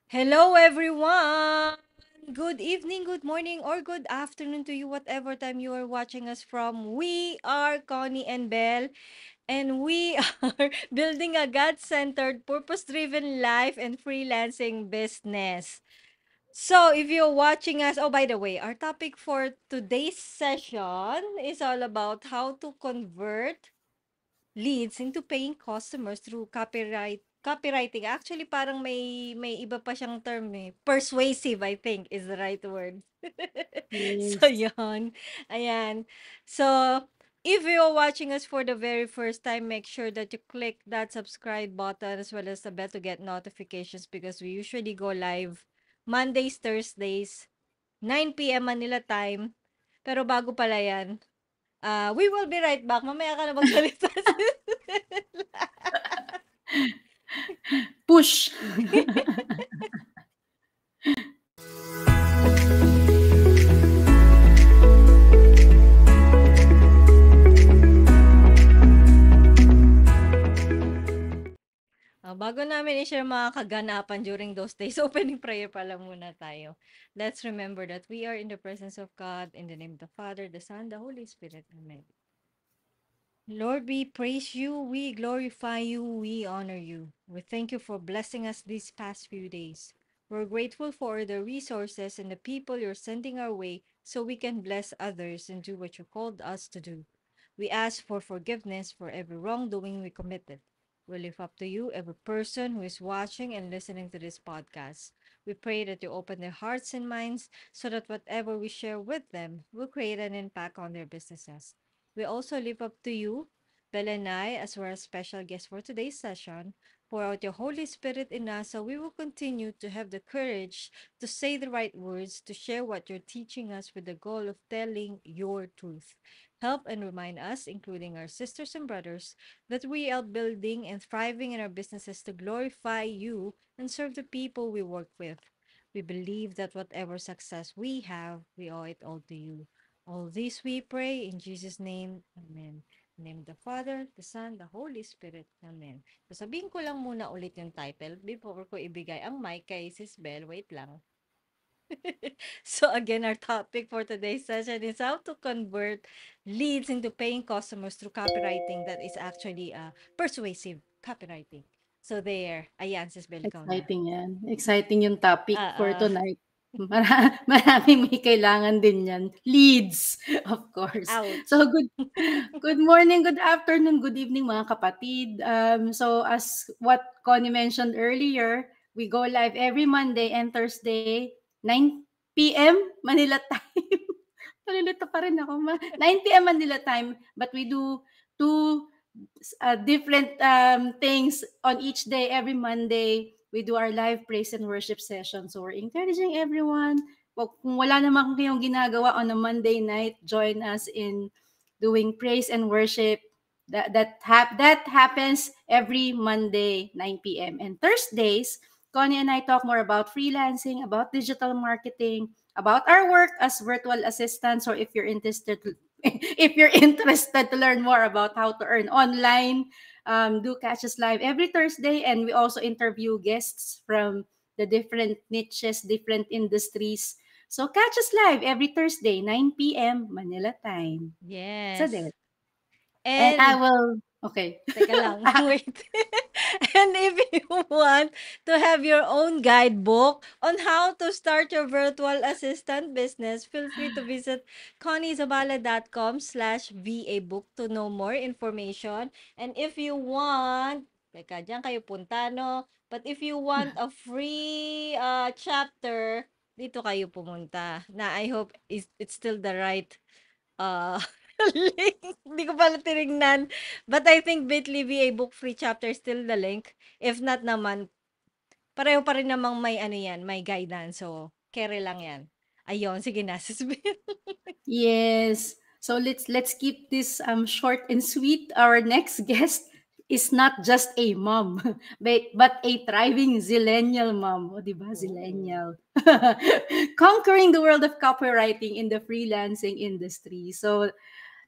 Hello, everyone! Good evening, good morning, or good afternoon to you, whatever time you are watching us from. We are Connie and Belle, and we are building a God centered, purpose driven life and freelancing business. So, if you're watching us, oh, by the way, our topic for today's session is all about how to convert leads into paying customers through copywriting. Actually, parang may iba pa siyang term eh. Persuasive, I think, is the right word. So, Yes. yon. Ayan. So, if you're watching us for the very first time, make sure that you click that subscribe button as well as the bell to get notifications because we usually go live Mondays, Thursdays, 9 p.m. Manila time. Pero bago pala yan, we will be right back. Mamaya ka na magsalita. Push. Bago namin i-share mga kaganapan during those days, opening prayer pala muna tayo. Let's remember that we are in the presence of God, in the name of the Father, the Son, the Holy Spirit. Amen. Lord, we praise you, we glorify you, we honor you. We thank you for blessing us these past few days. We're grateful for the resources and the people you're sending our way so we can bless others and do what you called us to do. We ask for forgiveness for every wrongdoing we committed. We lift up to you every person who is watching and listening to this podcast. We pray that you open their hearts and minds so that whatever we share with them will create an impact on their businesses. We also lift up to you, Bella and I, as we're a special guest for today's session. Pour out your Holy Spirit in us so we will continue to have the courage to say the right words, to share what you're teaching us with the goal of telling your truth. Help and remind us, including our sisters and brothers, that we are building and thriving in our businesses to glorify you and serve the people we work with. We believe that whatever success we have, we owe it all to you. All this we pray in Jesus' name. Amen. In the name of the Father, the Son, the Holy Spirit. Amen. So sabihin ko lang muna ulit yung title before ko ibigay ang mic kay Sis Bell. Wait lang. So again, our topic for today's session is how to convert leads into paying customers through copywriting that is actually persuasive copywriting. So there, ayan, Sis Bell, ikaw na. Exciting yan. Exciting yung topic for Ah, tonight. Maraming may kailangan din yan. Leads, of course. ouch. So, good morning, good afternoon, good evening mga kapatid. So, as what Connie mentioned earlier, we go live every Monday and Thursday, 9 p.m. Manila time. Nalilito pa rin ako. 9 p.m. Manila time, but we do two different things on each day. Every Monday, we do our live praise and worship session. So we're encouraging everyone. Kung wala naman kayong ginagawa on a Monday night, join us in doing praise and worship. That happens every Monday, 9 p.m. And Thursdays, Connie and I talk more about freelancing, about digital marketing, about our work as virtual assistants, or if you're interested if you're interested to learn more about how to earn online, do catch us live every Thursday. And we also interview guests from the different niches, different industries. So catch us live every Thursday, 9 p.m. Manila time. So Yes. there. And I And will, okay. teka lang, wait. And if you want to have your own guidebook on how to start your virtual assistant business, feel free to visit conniezabala.com/va book to know more information. And if you want, teka, diyan kayo punta, no? But if you want a free chapter, dito kayo pumunta. Na I hope it's still the right uh, link. Hindi ko pala tinignan. But I think Bitly VA Book Free Chapter is still the link. If not naman, pareho pa rin namang may ano yan, may guidance. So, kere lang yan. Ayun, sige na, Sis Bill. Yes. So let's keep this short and sweet. Our next guest is not just a mom, but a thriving zillennial mom. O, di ba? Oh. Zillennial. Conquering the world of copywriting in the freelancing industry. So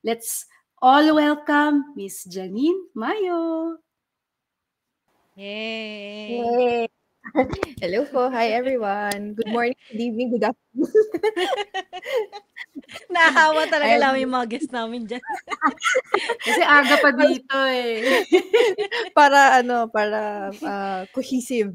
let's all welcome Miss Janine Mayo. Yay! Yay! Hello po. Hi, everyone. Good morning, good evening, good afternoon. Nahahawa talaga Ayan, namin yung mga guests namin diyan. kasi aga pa dito eh. Para cohesive.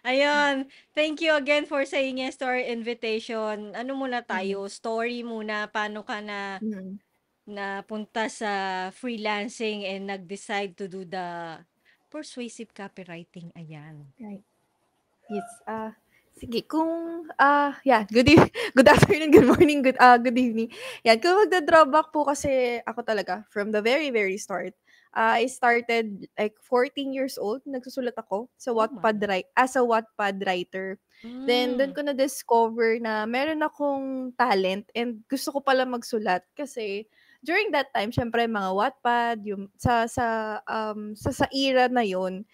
Ayun, thank you again for saying yes to our invitation. Ano muna Mm, tayo, story muna, paano ka mm, napunta sa freelancing and nag-decide to do the persuasive copywriting, ayan. right. Yes. Sige, yeah, good afternoon, good morning, good evening. Yan, kung magda-drawback po kasi ako talaga from the very, very start. I started like 14 years old, nagsusulat ako sa Oh my. As a Wattpad writer. Then, doon Hmm, ko na-discover na meron akong talent and gusto ko pala magsulat kasi during that time, syempre mga Wattpad, yung sa era na yon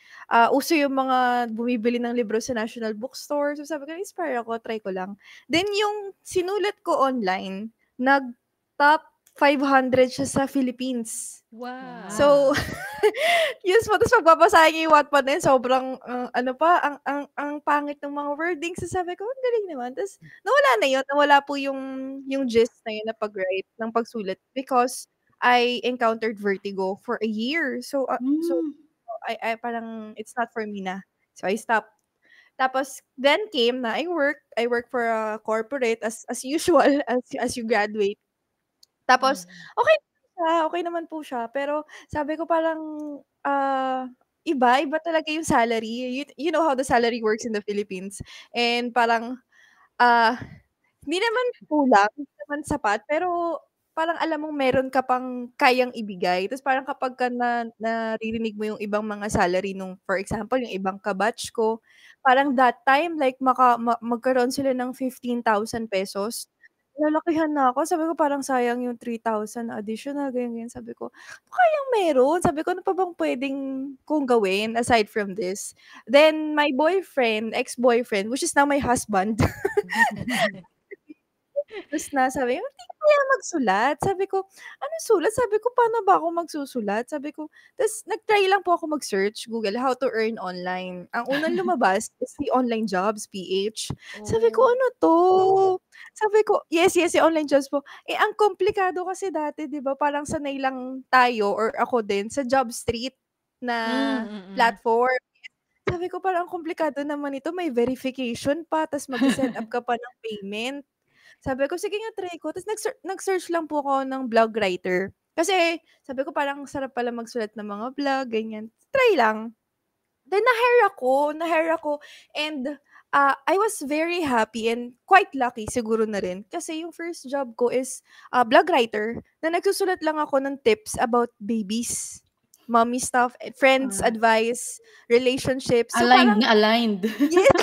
uso yung mga bumibili ng libro sa National Bookstore. So sabi ko, inspire ako, try ko lang. Then yung sinulat ko online, nag-top 500 siya sa Philippines. So, wow. Wow. yes po, tapos pagbabasahin niyo yung Wattpad na yun, sobrang, ano pa, ang pangit ng mga wordings. So sabi ko, ang galing naman. Tapos, nawala na yun, nawala po yung gist na yun na pag-write, ng pagsulat, because I encountered vertigo for a year. So Hmm. I parang it's not for me na. So I stopped. Tapos then came na I work for a corporate as usual as you graduate. Tapos Mm. okay naman po siya, pero sabi ko parang, iba talaga yung salary. You know how the salary works in the Philippines, and parang, ah hindi naman kulang, hindi naman sapat, pero parang alam mong meron ka pang kayang ibigay. Tapos parang kapagka naririnig mo yung ibang mga salary nung for example, yung ibang ka-batch ko, parang that time like magkaroon sila ng ₱15,000. Nalakihan na ako, sabi ko parang sayang yung 3,000 na additional, ganyan, ganyan. Sabi ko, "Ano kayang meron?" Sabi ko, "Ano pa bang puwedeng kong gawin aside from this?" Then my ex-boyfriend, which is now my husband. Tapos na sabi niya, "Hindi ka kaya magsulat?" Sabi ko, "Anong sulat?" Sabi ko, "Paano ba ako magsusulat?" Sabi ko ta's nag-try lang po ako mag-search, Google, how to earn online. Ang unang lumabas is the Online Jobs PH. Sabi ko, Oh. "Ano 'to?" Sabi ko yes, yung online jobs po. Eh, ang komplikado kasi dati 'di ba parang sanay lang tayo or ako din sa JobStreet na Hmm, mm. platform. Sabi ko, "Parang ang komplikado naman ito, may verification pa, ta's magse-set up ka pa ng payment." Sabi ko, "Sige nga, try ko." Tapos nag-search lang po ako ng blog writer. Kasi sabi ko parang sarap pala magsulat ng mga blog, ganyan. Try lang. Then na-hire ako and, I was very happy and quite lucky siguro na rin kasi yung first job ko is, blog writer na nagsusulat lang ako ng tips about babies, mommy stuff, friends Ah, advice, relationships. So aligned parang na aligned. yes.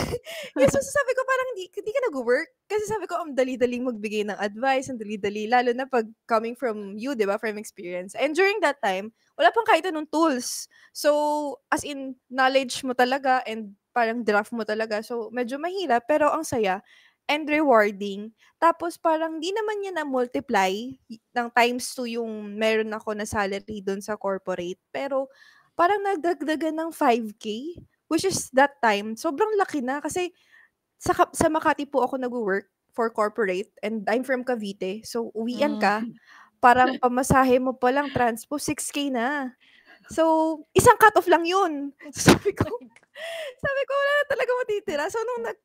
Yes, so sabi ko parang hindi ka nagwo-work. Kasi sabi ko ang dali-daling magbigay ng advice, ang dali-dali lalo na 'pag coming from you, 'di ba, from experience. And during that time, wala pang kahit anong tools. So, as in knowledge mo talaga and parang draft mo talaga. So, medyo mahirap pero ang saya and rewarding. Tapos parang di naman niya na-multiply ng times 2 yung meron ako na salary dun sa corporate. Pero parang nagdagdagan ng 5K. Which is that time, sobrang laki na kasi sa Makati po ako nagwo-work for corporate and I'm from Cavite. So, uwian Hmm. ka, parang pamasahe mo pa lang transpo 6K na. So, isang cut off lang 'yun. So, sabi ko wala na talaga matitira. So,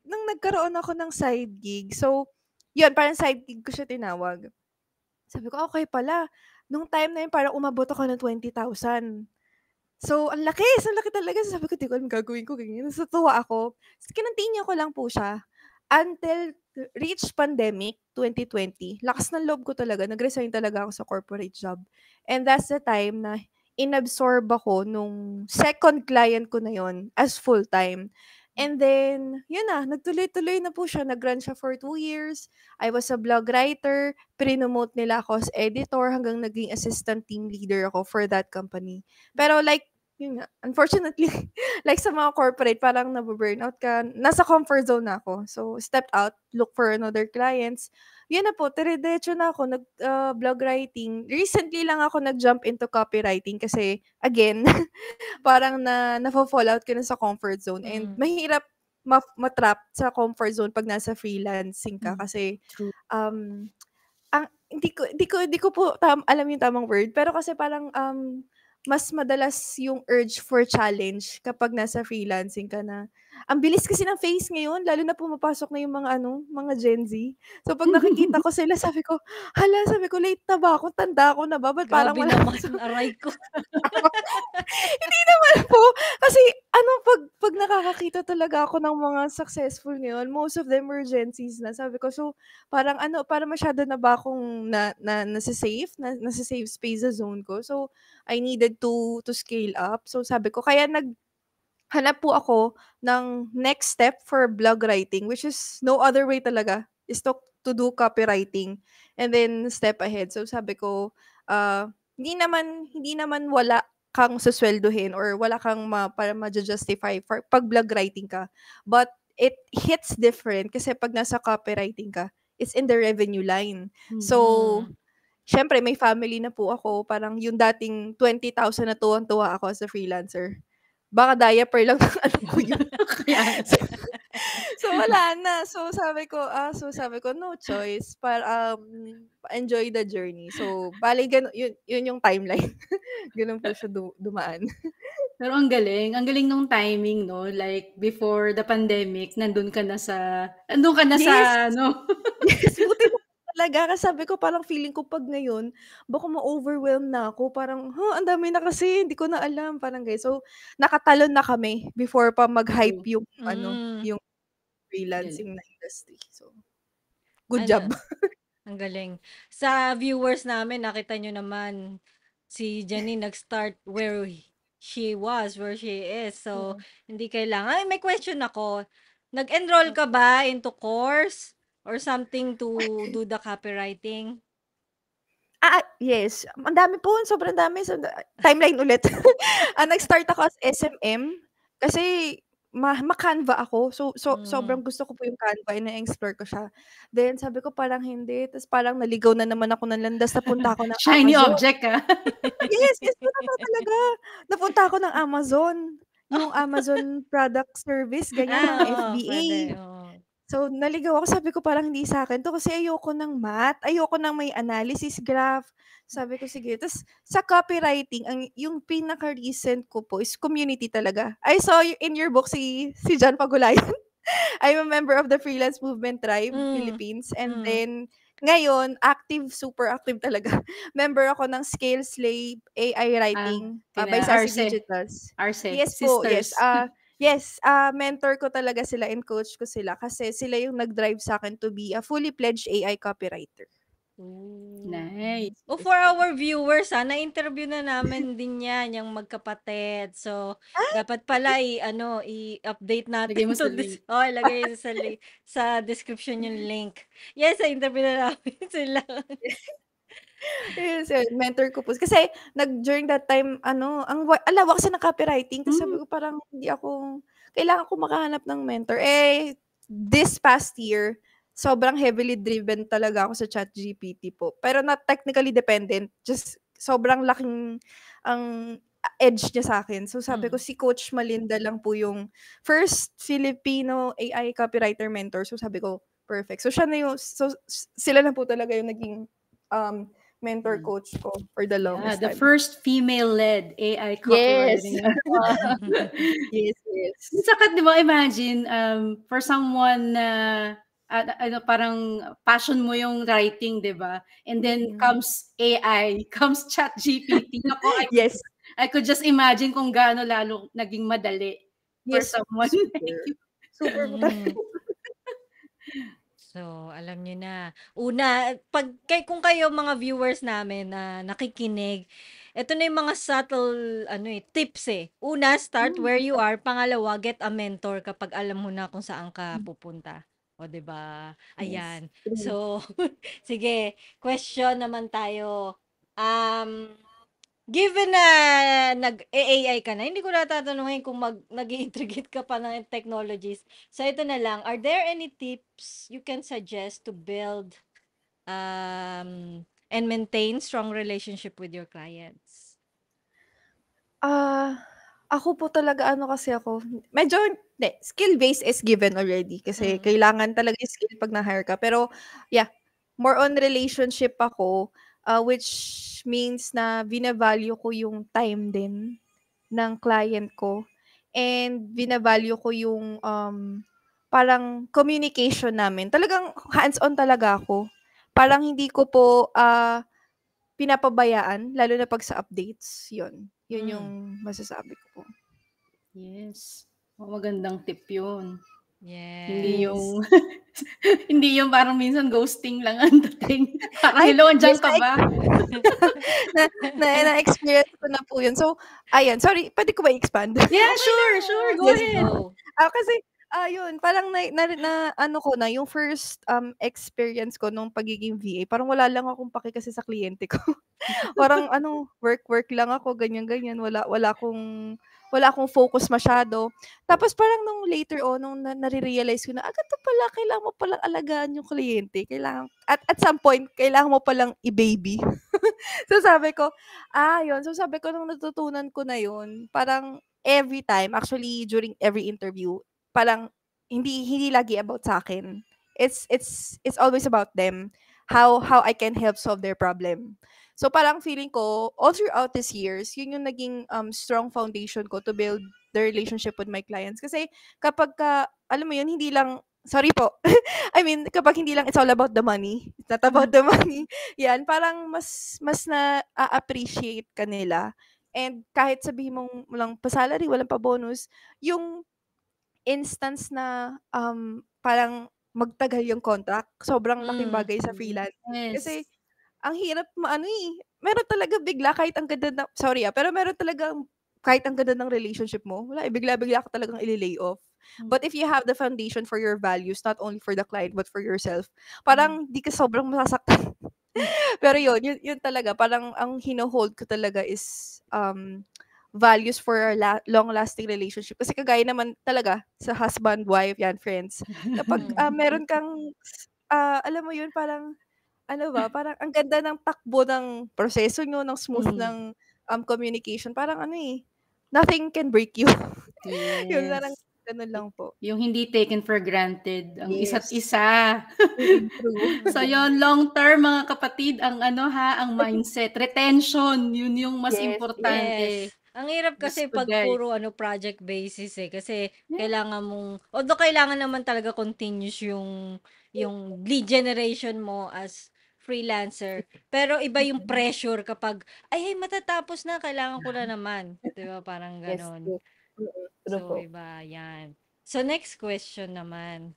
nung nagkaroon ako ng side gig, so 'yun parang side gig ko siya tinawag. Sabi ko, "Okey pala." Nung time na 'yun parang umabot ako ng 20,000. So, ang laki talaga. Sabi ko, "Di ko alam gagawin ko," ganyan. Natutuwa ako. Ta's kinontinue ko lang po siya until reach pandemic 2020. Lakas ng loob ko talaga, nag-resign talaga ako sa corporate job. And that's the time na inabsorb ako nung second client ko na yon as full-time. And then, yun na, nagtuloy-tuloy na po siya. Nag-run siya for 2 years. I was a blog writer. Prinomote nila ako as editor hanggang naging assistant team leader ako for that company. Pero like yun nga, unfortunately, like sa mga corporate, parang nabu-burnout ka. Nasa comfort zone na ako. So, stepped out, look for another clients. Yun na po, dire-diretso na ako blog writing. Recently lang ako nag-jump into copywriting kasi, again, parang nafo-fall out ka na sa comfort zone and Mm. mahirap ma-trap sa comfort zone pag nasa freelancing ka kasi True. ang hindi ko po alam yung tamang word pero kasi parang mas madalas yung urge for challenge kapag nasa freelancing ka na. Ang bilis kasi ng phase ngayon lalo na pumapasok na yung mga Gen Z. So pag nakikita ko sila sabi ko, hala, sabi ko late na ba ako, tanda ako na ba, ba't parang Grabe wala naman, so aray ko. hindi naman po. Kasi pag nakakakita talaga ako ng mga successful ngayon, most of them were Gen Zs na. Sabi ko, so parang parang masyado na ba akong nasa safe space sa zone ko. So I needed to scale up. So sabi ko, kaya hanap po ako ng next step for blog writing, which is no other way talaga is to do copywriting and then step ahead. So sabi ko, hindi naman wala kang suswelduhin or wala kang para ma-justify for pag blog writing ka. But it hits different kasi pag nasa copywriting ka, it's in the revenue line. So, Mm. syempre may family na po ako, parang yung dating 20,000 na tuwang-tuwa ako as a freelancer. Baka diaper lang ng ano ko yun. Kaya So wala na. So sabi ko no choice para enjoy the journey. So bale yun yung timeline. Ganun po siya dumaan. pero ang galing. Ang galing nung timing, no? Like, before the pandemic, nandun ka na sa Yes. ano? Yes, buti na talaga kasi sabi ko parang feeling ko 'pag ngayon baka ma-overwhelm na ako parang, ang dami na kasi hindi ko na alam parang ganyan. So nakatalon na kami before pa mag-hype True. yung Mm. yung Galing. freelancing na industry. So good Ano, job. ang galing. Sa viewers namin, nakita nyo naman, si Janine nag-start where she is. So, Mm. hindi kailangan. Ay, may question ako. Nag-enroll ka ba into course or something to do the copywriting? Yes. Ang dami po, sobrang dami. So, timeline ulit. Nag-start ako as SMM kasi ma-Canva ako. So Mm. sobrang gusto ko po yung Canva, ina-explore ko siya. Then sabi ko parang hindi, tapos parang naligaw na naman ako ng landas, napunta ako ng Shiny Amazon. object, ah. Yes, yes, totoo talaga. Napunta ako ng Amazon, yung Amazon product service, ganyan, mga Oo, FBA. pwede. Oo. So, naligaw ako. Sabi ko parang hindi sa'kin 'to kasi ayoko ng math, ayoko ng may analysis graph. Sabi ko sige. Tapos sa copywriting yung pinaka-recent ko po is community talaga. I saw in your book si John Pagulayan. I'm a member of the Freelance Movement Tribe Mm. Philippines and Mm. then ngayon super active talaga. Member ako ng Scale Slave AI Writing by Kina Sassy Arce. Digitals. Arce. Yes po, yes. Sisters. Yes, mentor ko talaga sila and coach ko sila kasi sila yung nag-drive sa'kin to be a fully pledged AI copywriter. Ooh. Nice. Oh, for our viewers, na-interview na namin din yan, yung magkapatid. So, dapat pala i-update Lagay natin mo sa to link. ilagay sa description yung link. Yes, na-interview na namin sila. Yes, yun, mentor ko po. Kasi during that time, ang lawak kasi ng copywriting. Tapos sabi ko parang kailangan ko makahanap ng mentor. This past year, sobrang heavily driven talaga ako sa ChatGPT po. Pero not technically dependent. Just sobrang laking ang edge niya sa akin. So sabi ko, Mm. si Coach Malinda lang po yung first Filipino AI copywriter mentor. So sabi ko, perfect. So sila na po talaga yung naging mentor coach ko for the Yeah, longest the time. first female-led AI Yes. copywriting. Yes. Saka, di ba, imagine, for someone na, parang passion mo yung writing, di ba? And then comes AI, comes ChatGPT. Ako, Yes. I could just imagine kung gaano lalo naging madali for Yes. someone like you. Super po Mm. So, alam niyo na. Una, kung kayo mga viewers namin na nakikinig, ito na yung mga subtle tips eh. Una, start where you are. Pangalawa, get a mentor kapag alam mo na kung saan ka pupunta. O, 'di ba? Yes. Ayan. So, sige, question naman tayo. given na nag-AI ka na, hindi ko na tatanungin kung nag-i-integrate ka pa ng technologies. So, ito na lang. Are there any tips you can suggest to build and maintain strong relationship with your clients? Ako po talaga kasi ako, medyo hindi, skill-based is given already kasi kailangan talaga yung skill 'pag na-hire ka. Pero yeah, more on relationship ako, which means na vina-value ko yung time din ng client ko and vina-value ko yung, parang communication namin. Talagang hands-on talaga ako. Parang hindi ko po, pinapabayaan lalo na 'pag sa updates, yun. Yun yung masasabi ko po. Yes. Magandang tip yun. Yes. Hindi yung hindi yung parang minsan ghosting lang ang dating. Parang hello, andiyan yes, ka ba? na-experience ko na po yun. So, ayan, sorry, pwede ko ba i-expand? Yeah, sure. Go Yes, ahead. Go. Kasi, yun, parang ano ko na, yung first experience ko nung pagiging VA, parang wala lang akong pake kasi sa kliyente ko. Parang work lang ako, ganyan-ganyan. Wala akong focus masyado. Tapos parang nung later on, nung nare-realize ko na, ganito pala, kailangan mo palang alagaan yung kliyente. At some point, kailangan mo palang i-baby. So sabi ko, yun. So sabi ko, nung natutunan ko na yun, parang every time, actually during every interview, parang hindi lagi about sa akin. It's always about them. How I can help solve their problem. So parang feeling ko, all throughout these years, yun yung naging strong foundation ko to build the relationship with my clients. Kasi kapag alam mo yun, hindi lang, sorry po, I mean, kapag hindi lang it's all about the money, it's not about the money, yan, parang mas na-appreciate ka nila. And kahit sabihin mong walang pa-salary, walang pa-bonus, yung instance na parang magtagal yung contract, sobrang laking bagay sa freelance. Kasi Yes. ang hirap meron talaga bigla kahit ang ganda ng sorry pero meron talagang kahit ang ganda ng relationship mo, wala bigla-bigla ka talagang i-lay off. But if you have the foundation for your values, not only for the client but for yourself, parang di ka sobrang masasaktan. Pero yun talaga parang ang hino-hold ko talaga is values for a long-lasting relationship. Kasi kagaya naman talaga sa husband, wife, yan, friends. Kapag meron kang alam mo yun parang ano ba, parang ang ganda ng takbo ng proseso niyo, ng smooth ng communication. Parang nothing can break you. Yun parang Yes. ganun lang po. Yung hindi taken for granted ang isa't Yes. isa. True. So yun, long term mga kapatid, ang ang mindset, retention, yun yung mas Yes. importante. Yes. Ang hirap kasi Diyos ko, pag guys. puro project basis kasi Yeah. kailangan mong although kailangan naman talaga continuous yung lead generation mo as freelancer. Pero iba yung pressure kapag ay matatapos na, kailangan ko na naman, 'di ba? Parang Yes, ganon. true. True So po. iba 'yan. So next question naman.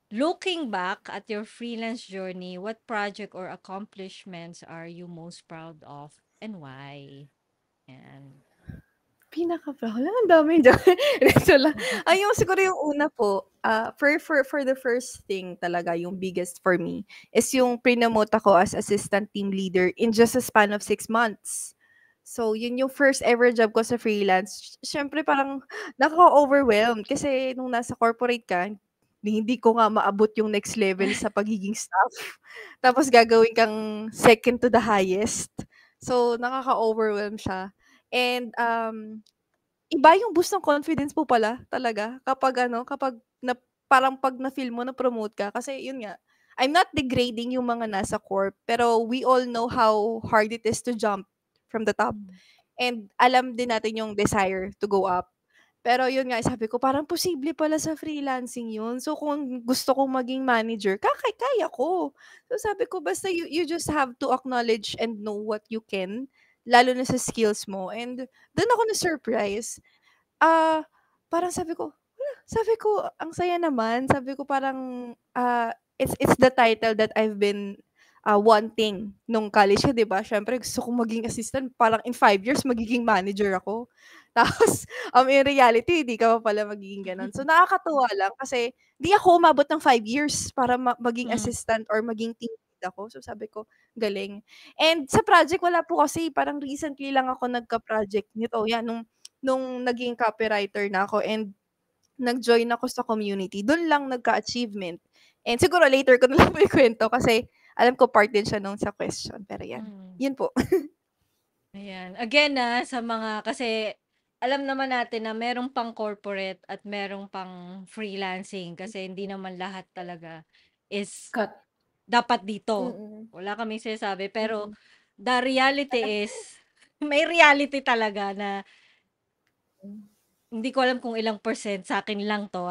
Looking back at your freelance journey, what project or accomplishments are you most proud of and why? Yan. Wala ang dami diyan. Ito lang. Yung siguro yung una po, for the first thing talaga, yung biggest for me, is yung prinomote ako as assistant team leader in just a span of 6 months. So, yun yung first ever job ko sa freelance. Siyempre parang nakaka-overwhelmed kasi nung nasa corporate ka, hindi ko nga maabot yung next level sa pagiging staff. Tapos gagawin kang second to the highest. So, nakaka-overwhelm siya. And iba yung boost ng confidence mo pala talaga kapag parang 'pag na-feel mo na-promote ka kasi yun nga, I'm not degrading yung mga nasa corp, pero we all know how hard it is to jump from the top. And alam din natin yung desire to go up. Pero yun nga, sabi ko parang posible pala sa freelancing yun. So kung gusto kong maging manager, kaya ko. So sabi ko basta you just have to acknowledge and know what you can, lalo na sa skills mo. And dun ako na-surprise. Ah, Parang sabi ko, ang saya naman. Sabi ko parang, it's the title that I've been, wanting nung college ka, 'di ba? Siyempre gusto kong maging assistant, parang in 5 years magiging manager ako. Tapos, in reality hindi ka pa pala magiging gano'n. So, nakakatuwa lang kasi 'di ako umabot ng 5 years para maging assistant or maging team ako. So sabi ko, galing. And sa project wala po kasi, parang recently lang ako nagka-project nito. Yan, nung naging copywriter na ako and nag-join ako sa community, dun lang nagka-achievement. And siguro later ko na lang po ikwento kasi alam ko part din siya nung sa question. Pero yan, yun po. Ayan. Again sa mga, kasi alam naman natin na merong pang corporate at merong pang freelancing kasi hindi naman lahat talaga is Cut. dapat dito. Mm. Wala kaming sinasabi. Pero Mm. the reality is, may reality talaga na hindi ko alam kung ilang percent, sa akin lang to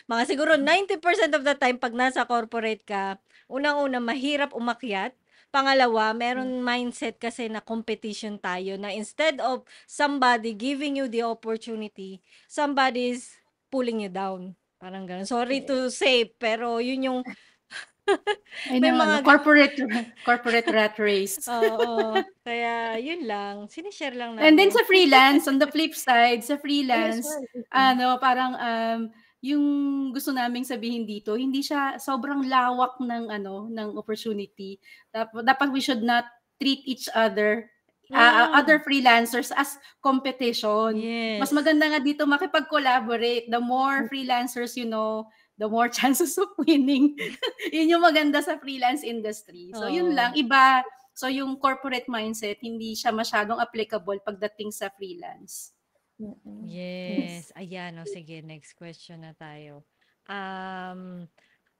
mga siguro 90% of the time pag nasa corporate ka, unang-una mahirap umakyat. Pangalawa, meron mindset kasi na competition tayo na instead of somebody giving you the opportunity, somebody is pulling you down. Parang ganun. Sorry to say, pero yun yung Ay, may na, mga corporate rat race. Oo. Kaya yun lang. Sinishare lang And then namin. sa freelance, on the flip side, sa Yes, freelance, ma'am. parang yung gusto naming sabihin dito, hindi siya sobrang lawak ng ng opportunity. Dapat we should not treat each other other freelancers as competition. Mas Yes. maganda nga dito makipag-collaborate. The more freelancers you know, the more chances of winning. Yun yung maganda sa freelance industry. So yun Oo. lang, iba. So yung corporate mindset, hindi siya masyadong applicable pagdating sa freelance. Yes. Ayan, sige, next question na tayo.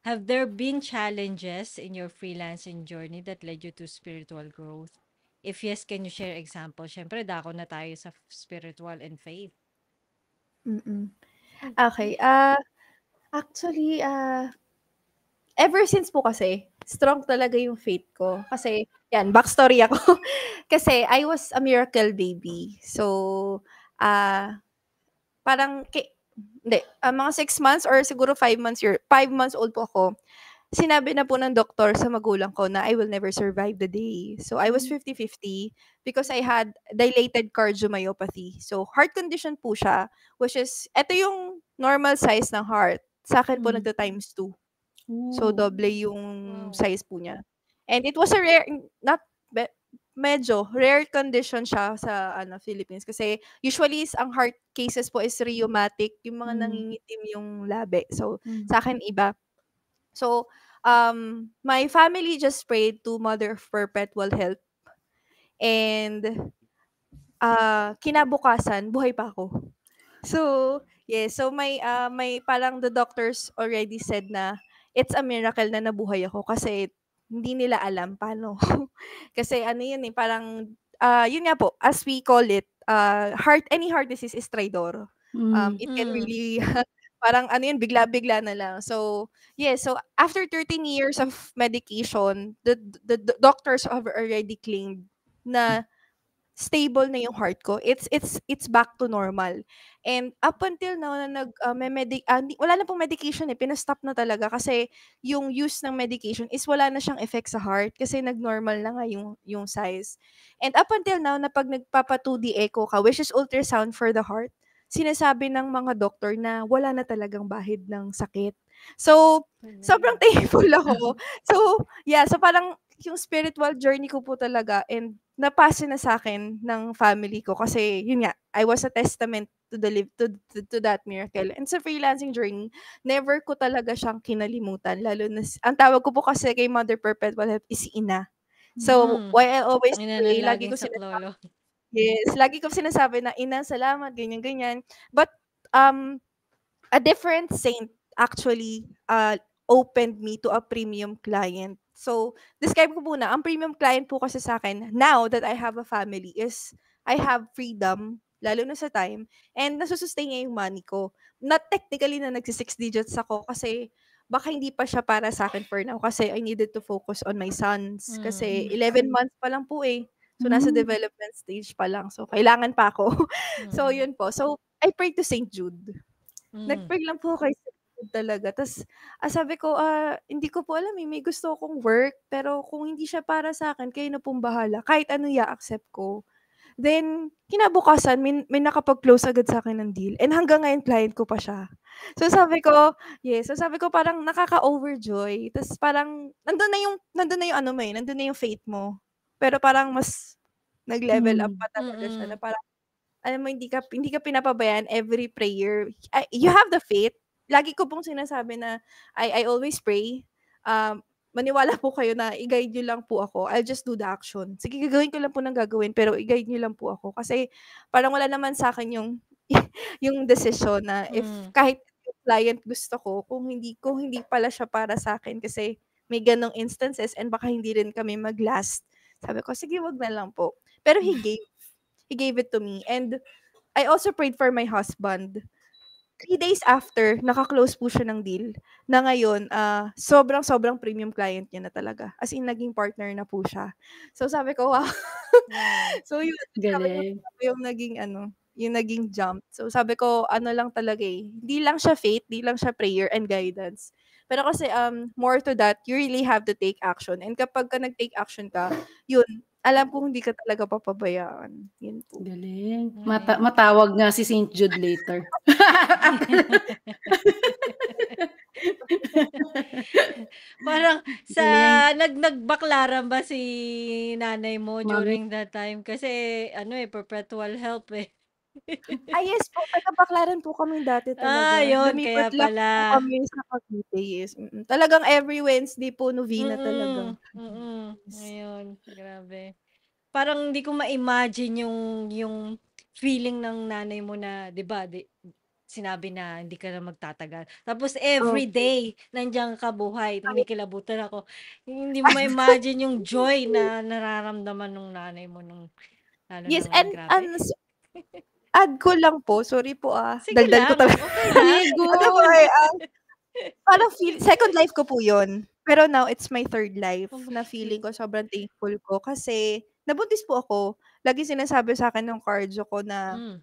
Have there been challenges in your freelancing journey that led you to spiritual growth? If yes, can you share example? Syempre, dako na tayo sa spiritual and faith. Okay, actually, ever since po kasi, strong talaga yung faith ko. Kasi, yan, backstory ako. Kasi I was a miracle baby. So, parang, hindi, mga 6 months or siguro 5 months old po ako. Sinabi na po ng doktor sa magulang ko na I will never survive the day. So, I was 50-50 because I had dilated cardiomyopathy. So, heart condition po siya, which is, ito yung normal size ng heart. Sa akin po, nagta-times 2. So, doble yung size po niya. And it was a rare, medyo rare condition siya sa Philippines. Kasi usually, ang heart cases po is rheumatic, yung mga nangingitim yung labi. So, sa akin iba. So, my family just prayed to Mother of Perpetual Help. And, kinabukasan, buhay pa ako. So, yes. So, may parang the doctors already said na it's a miracle na nabuhay ako kasi hindi nila alam paano. Kasi yun parang, yun nga po, as we call it, any heart disease is tridor. It can really, parang yun, bigla-bigla na lang. So, yes. So, after 13 years of medication, the doctors have already claimed na stable na yung heart ko. It's back to normal. And up until now na wala na pong medication pina-stop na talaga kasi yung use ng medication is wala na siyang effect sa heart kasi nag-normal na nga yung size. And up until now na pag nagpapa 2D echo ka, which is ultrasound for the heart, sinasabi ng mga doktor na wala na talagang bahid ng sakit. So, sobrang thankful ako. So, yeah, so parang yung spiritual journey ko po talaga and napasa na sa akin ng family ko kasi yun nga, I was a testament to to that miracle. And sa freelancing journey, never ko talaga siyang kinalimutan lalo na ang tawag ko po kasi kay Mother Perpetual Help is ina. So, why I always Ina pray, ng lagi laging ko saklolo. yes, lagi ko sinasabi na ina, salamat, ganyan-ganyan. But a different saint actually opened me to a premium client. So, describe ko muna, ang premium client po kasi sa akin, now that I have a family, is I have freedom, lalo na sa time, and nasusustain niya yung money ko. Not technically na nagsi-6 digits ako kasi baka hindi pa siya para sa akin for now kasi I needed to focus on my sons. Kasi 11 months pa lang po eh. So, nasa development stage pa lang. So, kailangan pa ako. So, yun po. So, I pray to St. Jude. Nag-pray lang po kay St. Jude talaga. Tapos, sabi ko, hindi ko po alam may gusto akong work, pero kung hindi siya para sa akin, kayo na pong bahala. Kahit ano accept ko. Then, kinabukasan may nakapag-close agad sa'kin ng deal and hanggang ngayon client ko pa siya. So sabi ko yes, so sabi ko parang nakaka-overjoy ta's parang nandun na yung ano mo, eh, nandun na yung faith mo. Pero parang mas nag-level up Hmm. pa talaga siya na Mm. parang alam mo hindi ka pinapabayaan every prayer. You have the faith. Lagi ko pong sinasabi na I always pray. Maniwala po kayo na i-guide niyo lang po ako. I'll just do the action. Sige, gagawin ko lang po ng gagawin pero i-guide niyo lang po ako. Kasi parang wala naman sa'kin yung yung desisyon na if Mm. kahit yung client gusto ko, kung hindi pala siya para sa'kin kasi may gano'ng instances and baka hindi rin kami mag-last. Sabi ko, "Sige, wag na lang po." Pero he gave it to me and I also prayed for my husband. 3 days after, naka-close po siya ng deal na ngayon, sobrang-sobrang premium client niya na talaga. As in naging partner na po siya. So sabi ko, wow. Wow. So yun, Galing. yung naging ano, yung naging jump. So sabi ko, ano lang talaga, eh, hindi lang siya faith, hindi lang siya prayer and guidance. Pero kasi, more to that, you really have to take action and kapagka nag-take action ka, yun, alam kong hindi ka talaga papabayaan. Yun po. Galing. Galing. Matawag nga si St. Jude later. Parang Galing. nagbaklaran ba si nanay mo Mami. during that time? Kasi ano, eh, perpetual help, eh. Yes po, taga-Baclaran po kami dati talaga. Yun kaya Lumipat lang po pala. kami sa Cavite, yes, Talagang every Wednesday po novena Mm, talaga. mm. Yes. Ayun, grabe. Parang hindi ko ma-imagine yung feeling ng nanay mo na 'di ba, sinabi na hindi ka na magtatagal. Tapos Opo. everyday nandiyan ka buhay, kinikilabutan ako. Hindi mo ma-imagine yung joy na nararamdaman nung nanay mo nung lalo na Yes, ngayon, grabe. add ko lang po, sorry po, Sige daldal ko lang, talaga. okey lang. Sige, Ano po, go! parang second life ko po yun. Pero now it's my third life Oh, na bakit? feeling ko sobrang thankful ko kasi nabuntis po ako. Laging sinasabi sa'kin ng cardio ko na Hmm,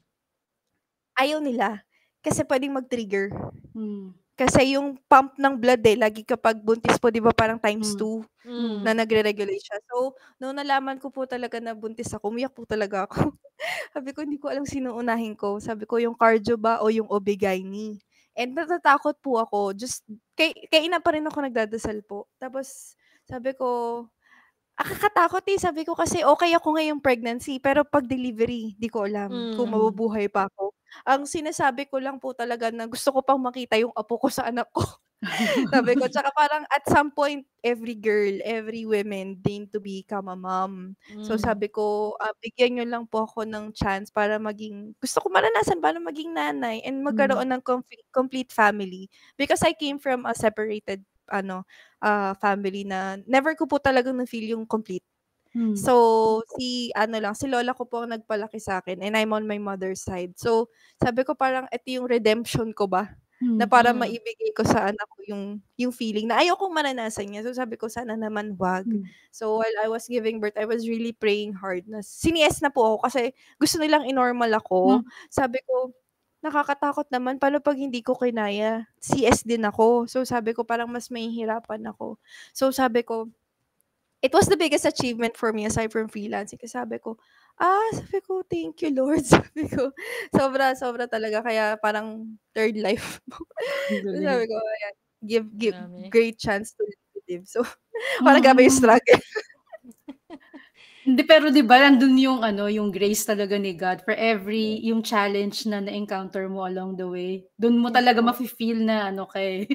ayaw nila kasi puwedeng mag-trigger. Hmm. Kasi yung pump ng blood, lagi kapag buntis po 'di ba parang times Hmm. 2 hmm, na nagre-regulate siya. So, nung nalaman ko po talaga na buntis ako, umiyak po talaga ako. Sabi ko, "Hindi ko alam sinong unahin ko." Sabi ko, "Yung cardio ba o yung OB-GYN?" And natatakot po ako, just kay ina pa rin ako nagdadasal po. Tapos sabi ko, nakakatakot, sabi ko kasi okey ako ngayong pregnancy, pero 'pag delivery, 'di ko alam kung hmm, Hmm. mabubuhay pa ako. Ang sinasabi ko lang po talaga na gusto ko pang makita yung apo ko sa anak ko. Sabi ko, tsaka parang at some point, every girl, every women dream to become a mom. So hmm, sabi ko, bigyan niyo lang po ako ng chance para gusto ko maranasan paano maging nanay and Hmm. magkaroon ng complete family. Because I came from a separated ano, family na never ko po talagang na-feel yung complete. Hmm. So, si lola ko po ang nagpalaki sa'kin and I'm on my mother's side. So, sabi ko parang ito yung redemption ko ba, na Hmm. para hmm, maibigay ko sa anak ko yung feeling na ayokong maranasan niya. So, sabi ko sana naman wag. Hmm. So, while I was giving birth, I was really praying hard na na po ako kasi gusto nilang i-normal Hmm. ako. Sabi ko, nakakatakot naman, paano 'pag hindi ko kinaya? CS din ako. So, sabi ko parang mas mahihirapan ako. So, sabi ko it was the biggest achievement for me aside from freelancing kasi sabi ko, "Thank you Lord." Sabi ko, sobra-sobra talaga kaya parang third life po. So sabi Galing. ko, ayan, give grabe. great chance to live. So, parang grabe yung Mm. struggle. Hindi, pero 'di ba nandun yung ano, yung grace talaga ni God for every yung challenge na na-encounter mo along the way. Dun mo Yes talaga po. mafi-feel na ano kay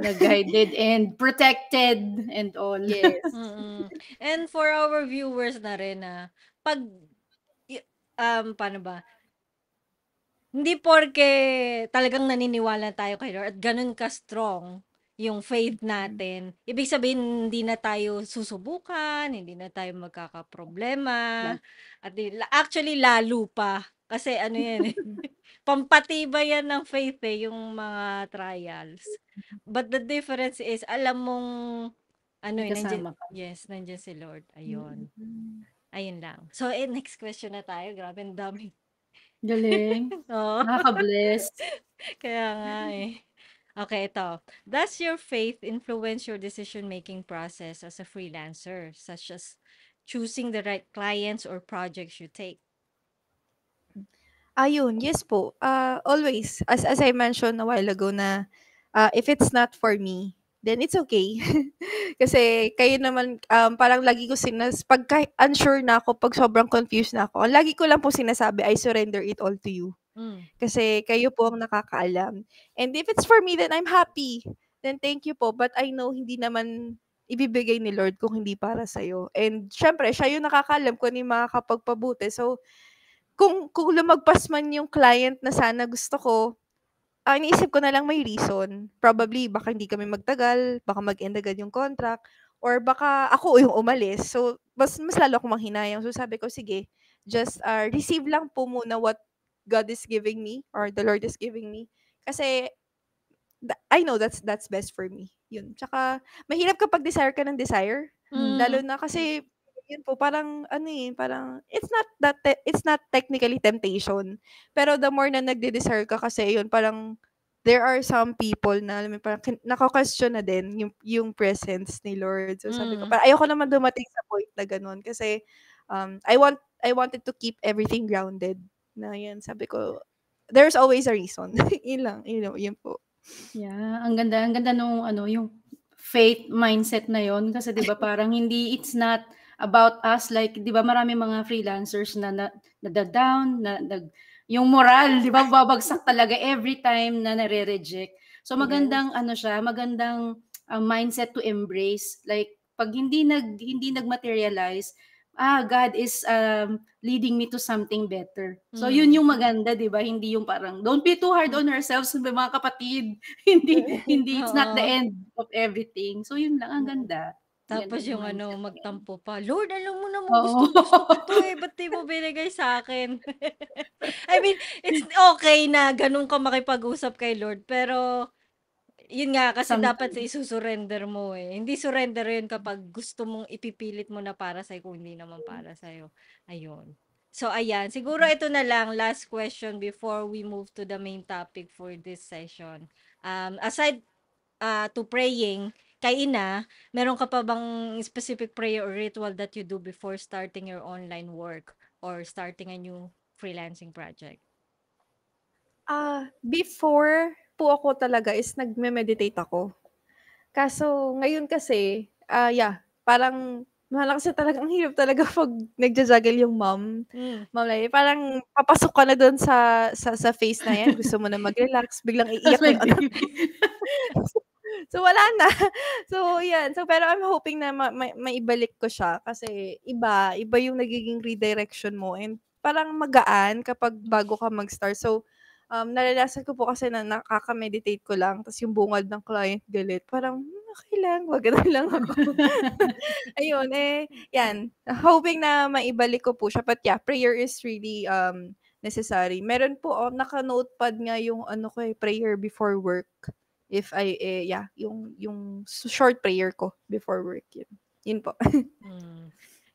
na guided and protected and all. Yes. Mm. And for our viewers na rin na 'pag paano ba? Hindi porke talagang naniniwala tayo kay Lord at gano'n ka-strong yung faith natin, ibig sabihin hindi na tayo susubukan, hindi na tayo magkakaproblema, at actually lalo pa. Kasi ano yan, eh, pampatibay yan ng faith, eh, yung mga trials. But the difference is alam mong ano, May eh, kasama ka. nandiyan si Lord, ayun. Mm. Ayun lang. So, next question na tayo, grabe ang dami. Galing. Oo. Nakaka-bless. Kaya nga, eh. Okay, ito. Does your faith influence your decision-making process as a freelancer, such as choosing the right clients or projects you take? Ayun, yes po. Always, as I mentioned a while ago na, if it's not for me, then it's okay. Kasi kayo naman, parang lagi ko pagka unsure na ako, 'pag sobrang confused na ako, ang lagi ko lang po sinasabi, "I surrender it all to you." Mm. Kasi kayo po ang nakakaalam. And if it's for me, then I'm happy. Then thank you po. But I know hindi naman ibibigay ni Lord kung hindi para sa'yo. And syempre, siya yung nakakaalam kung ano yung makakapagpabuti. So, kung lumagpas man yung client na sana gusto ko, iniisip ko na lang may reason. Probably baka hindi kami magtagal, baka mag-end agad yung contract, or baka ako yung umalis. So, mas lalo akong manghinayang. So, sabi ko, sige, just receive lang po muna what God is giving me or the Lord is giving me. Kasi I know that's best for me. Yun. Tsaka mahirap kapag desire ka ng desire. Lalo Mm. na kasi yun po parang ano eh, parang it's not technically temptation. Pero the more na nagde-desire ka kasi yun parang there are some people na alam mo parang nako-question na din yung presence ni Lord. So sabi ko, Mm. parang ayoko naman dumating sa point na ganun kasi I wanted to keep everything grounded. Na yun, sabi ko, there's always a reason. Yun lang, yun po. Yeah, ang ganda nung ano, yung faith mindset na yon kasi 'di ba parang it's not about us like 'di ba marami mga freelancers na nada-down na yung moral 'di ba babagsak talaga every time na nare-reject. So magandang Yes. ano siya, magandang mindset to embrace like pag hindi nag-materialize, God is leading me to something better. So yun Mm. yung maganda, 'di ba? Hindi yung parang don't be too hard on ourselves, mga kapatid. Hindi it's not the Oo. end of everything. So yun lang, ang ganda. Ang ganda Tapos ng yung ano, mindset na yan. magtampo pa, "Lord, alam mo naman Oo. gustong-gusto ko 'to, eh, ba't di mo binigay sa'kin?" I mean, it's okay na gano'n ka makipag-usap kay Lord, pero yun nga, kasi dapat sa Sometimes. isu-surrender mo, eh. Hindi surrender yun kapag gusto mong ipipilit mo na para sa'yo kung hindi naman para sa'yo, ayun. So ayan, siguro ito na lang, last question before we move to the main topic for this session. Aside to praying, kay Ina, meron ka pa bang specific prayer or ritual that you do before starting your online work or starting a new freelancing project? Before po ako talaga is nagme-meditate ako. Kaso ngayon kasi, yeah, parang mahala kasi talagang ang hirap talaga 'pag nagja-juggle yung Hmm. mom life. Parang papasok ka na dun sa phase na 'yan, gusto mo na mag-relax, biglang Tapos iiyak na may yung anak baby. mo. So, wala na. So, 'yan. So, pero I'm hoping na maibalik ko siya kasi iba yung nagiging redirection mo and parang magaan kapag bago ka mag-start. So, naranasan ko po kasi na nakaka-meditate ko lang ta's yung bungad ng client galit, parang, okey lang, gumagano'n lang ako. Ayun, 'yan, hoping na maibalik ko po siya but yeah, prayer is really, necessary. Meron po ako naka-notepad nga yung ano ko, prayer before work. If yeah, yung short prayer ko before work, yun. Yun po. Hmm.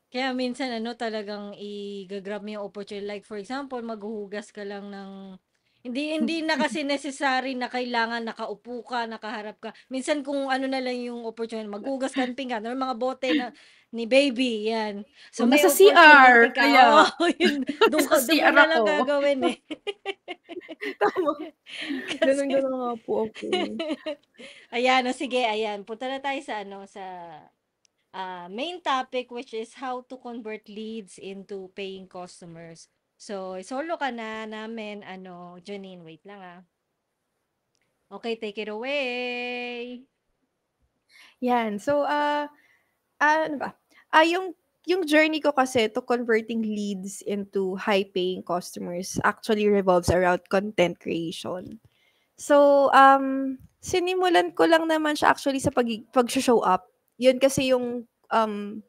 Kaya minsan ano, talagang i-ga-grab mo yung opportunity. Like for example, maghuhugas ka lang ng hindi na kasi necessary na kailangan nakaupo ka, nakaharap ka. Minsan kung ano na lang yung opportunity, maghuhugas ka ng pinggan or mga bote na ni baby, yan. So O may nasa opportunity CR, ka. Oo, kaya yun. nasa Doon mo CR na lang ako. gagawin eh. Tama, Kasi gano'n nga po ako. ayan, o sige, ayan. Punta na tayo sa ano, sa main topic which is how to convert leads into paying customers. So, solo ka na namin, ano, Janine, wait lang ah. Okay, take it away. Yan. So, ano ba? Yung journey ko kasi to converting leads into high-paying customers actually revolves around content creation. So, sinimulan ko lang naman siya actually sa pag-sho-show up. Yun kasi yung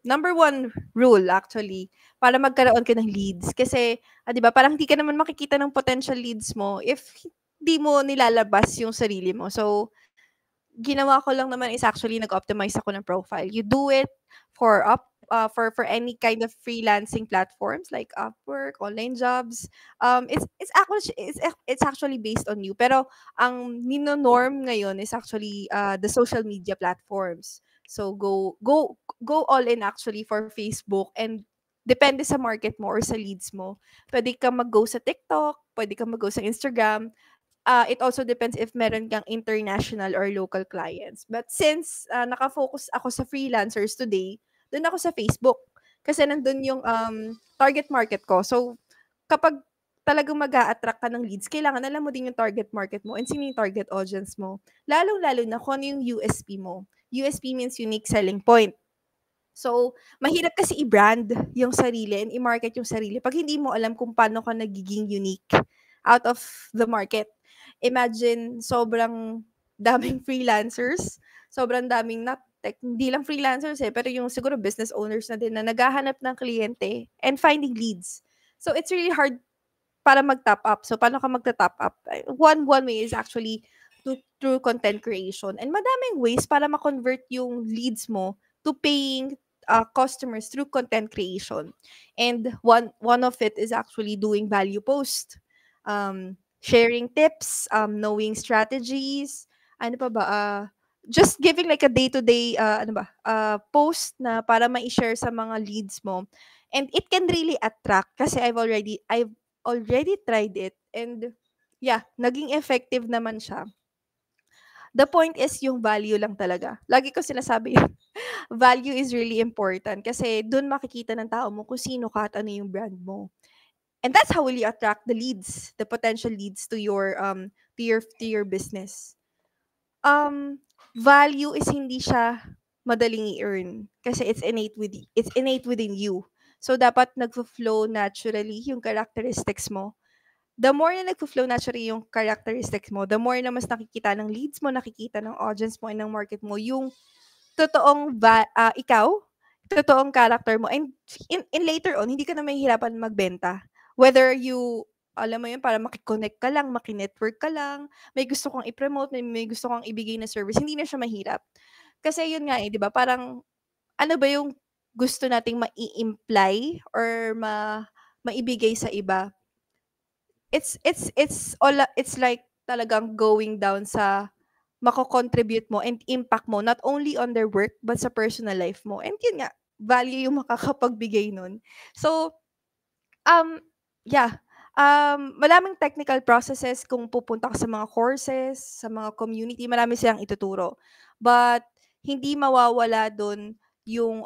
number one rule actually para magkaroon ka ng leads. Kasi, 'di ba, parang hindi ka naman makikita ng potential leads mo if hindi mo nilalabas yung sarili mo. So, ginawa ko lang naman is actually nag-optimize ako ng profile. You do it for any kind of freelancing platforms like Upwork, online jobs. It's actually based on you. Pero ang nino-norm ngayon is actually the social media platforms. So go all in actually for Facebook and depende sa market mo or sa leads mo. Pwede kang mag-go sa TikTok, pwede kang mag-go sa Instagram. It also depends if meron kang international or local clients. But since naka-focus ako sa freelancers today, doon ako sa Facebook. Kasi nandun yung target market ko. So, kapag talagang mag-a-attract ka ng leads, kailangan alam mo din yung target market mo and sino yung target audience mo. Lalong-lalo na kung ano yung USP mo. USP means unique selling point. So, mahirap kasi i-brand yung sarili and i-market yung sarili pag hindi mo alam kung paano ka nagiging unique out of the market. Imagine, sobrang daming freelancers, sobrang daming hindi lang freelancers pero yung siguro business owners na din na naghahanap ng kliyente and finding leads. So, it's really hard para mag-top up. So, paano ka magta-top up? One way is actually through content creation. And madaming ways para ma-convert yung leads mo to paying customers through content creation. And one of it is actually doing value post, sharing tips, knowing strategies, ano pa ba, just giving like a day-to-day post na para ma-share sa mga leads mo. And it can really attract kasi I've already tried it and yeah, naging effective naman siya. The point is yung value lang talaga. Lagi ko sinasabi yun. Value is really important kasi dun makikita ng tao mo kung sino ka at ano yung brand mo. And that's how will you attract the leads, the potential leads to your business. Value is hindi siya madaling i-earn kasi it's innate within you. So dapat nagfo-flow naturally yung characteristics mo. The more na nagfo-flow naturally yung characteristics mo, the more na mas nakikita ng leads mo, nakikita ng audience mo and ng market mo yung totoong ikaw, totoong character mo. And in later on, hindi ka na mahihirapan magbenta. Whether you, alam mo yun, para makikonnect ka lang, makinetwork ka lang, may gusto kang i-promote, may gusto kang ibigay na service, hindi na siya mahirap. Kasi yun nga di ba, parang, ano ba yung gusto nating ma-i-imply or maibigay sa iba? It's like talagang going down sa mako-contribute mo and impact mo not only on their work but sa personal life mo. And yun nga, value yung makakapagbigay nun. So, yeah. Maraming technical processes kung pupunta ka sa mga courses, sa mga community, marami silang ituturo. But hindi mawawala dun yung